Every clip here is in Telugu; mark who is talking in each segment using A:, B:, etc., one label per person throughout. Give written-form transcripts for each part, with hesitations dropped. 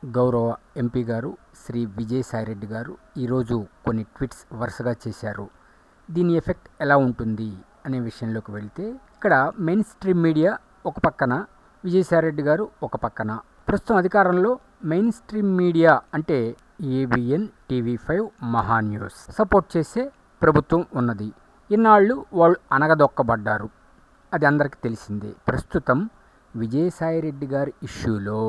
A: గౌరవ ఎంపీ గారు శ్రీ విజయసాయిరెడ్డి గారు ఈరోజు కొన్ని ట్వీట్స్ వరుసగా చేశారు. దీని ఎఫెక్ట్ ఎలా ఉంటుంది అనే విషయంలోకి వెళ్తే, ఇక్కడ మెయిన్ స్ట్రీమ్ మీడియా ఒక పక్కన, విజయసాయిరెడ్డి గారు ఒక పక్కన. ప్రస్తుతం అధికారంలో మెయిన్ స్ట్రీమ్ మీడియా అంటే ఏబిఎన్, టీవీ5, మహా న్యూస్ సపోర్ట్ చేసే ప్రభుత్వం ఉన్నది. ఇన్నాళ్ళు వాళ్ళు అనగదొక్కబడ్డారు, అది అందరికీ తెలిసిందే. ప్రస్తుతం విజయసాయిరెడ్డి గారి ఇష్యూలో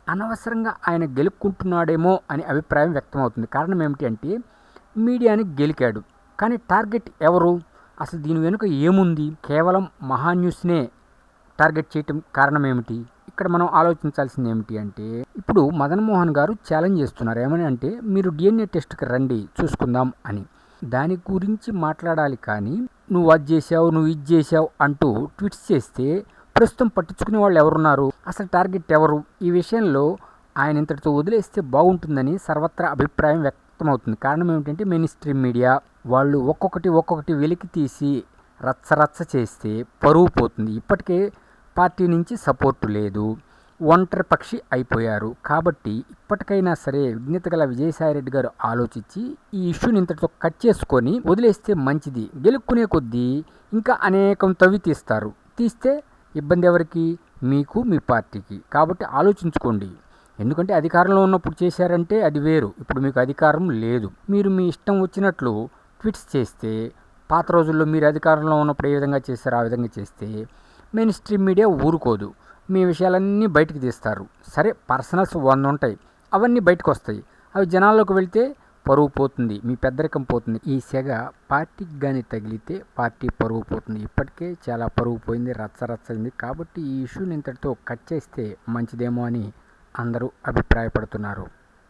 A: అనవసరంగా ఆయన గెలుపుకుంటున్నాడేమో అనే అభిప్రాయం వ్యక్తమవుతుంది. కారణం ఏమిటి అంటే, మీడియాని గెలికాడు, కానీ టార్గెట్ ఎవరు? అసలు దీని వెనుక ఏముంది? కేవలం మహా న్యూస్నే టార్గెట్ చేయటం కారణం ఏమిటి? ఇక్కడ మనం ఆలోచించాల్సింది ఏమిటి అంటే, ఇప్పుడు మదన్ మోహన్ గారు ఛాలెంజ్ చేస్తున్నారు. ఏమని అంటే, మీరు డిఎన్ఏ టెస్ట్కి రండి చూసుకుందాం అని. దాని గురించి మాట్లాడాలి, కానీ నువ్వు అది చేసావు, నువ్వు ఇది చేసావు అంటూ ట్వీట్స్ చేస్తే ప్రస్తుతం పట్టించుకునే వాళ్ళు ఎవరున్నారు? అసలు టార్గెట్ ఎవరు? ఈ విషయంలో ఆయన ఇంతటితో వదిలేస్తే బాగుంటుందని సర్వత్రా అభిప్రాయం వ్యక్తమవుతుంది. కారణం ఏమిటంటే, మెయిన్ స్ట్రీమ్ మీడియా వాళ్ళు ఒక్కొక్కటి వెలికి తీసి రచ్చరచ్చ చేస్తే పరువు పోతుంది. ఇప్పటికే పార్టీ నుంచి సపోర్టు లేదు, ఒంటరి పక్షి అయిపోయారు. కాబట్టి ఇప్పటికైనా సరే విజ్ఞత గల విజయసాయిరెడ్డి గారు ఆలోచించి ఈ ఇష్యూని ఇంతటితో కట్ చేసుకొని వదిలేస్తే మంచిది. గెలుక్కునే కొద్దీ ఇంకా అనేకం తవ్వి తీస్తే ఇబ్బంది ఎవరికి? మీకు, మీ పార్టీకి. కాబట్టి ఆలోచించుకోండి. ఎందుకంటే అధికారంలో ఉన్నప్పుడు చేశారంటే అది వేరు, ఇప్పుడు మీకు అధికారం లేదు. మీరు మీ ఇష్టం వచ్చినట్లు ట్వీట్స్ చేస్తే, పాత రోజుల్లో మీరు అధికారంలో ఉన్నప్పుడు ఏ విధంగా చేస్తారో ఆ విధంగా చేస్తే మెయిన్ స్ట్రీమ్ మీడియా ఊరుకోదు. మీ విషయాలన్నీ బయటకు తీస్తారు. సరే, పర్సనల్స్ 100 ఉంటాయి, అవన్నీ బయటకు వస్తాయి. అవి జనాల్లోకి వెళ్తే పరువు పోతుంది, మీ పెద్దరికం పోతుంది. ఈ సెగ పార్టీకి కానీ తగిలితే పార్టీ పరువు పోతుంది. ఇప్పటికే చాలా పరువు పోయింది, రచ్చరచ్చయింది. కాబట్టి ఈ ఇష్యూని ఇంతటితో కట్ చేస్తే మంచిదేమో అని అందరూ అభిప్రాయపడుతున్నారు.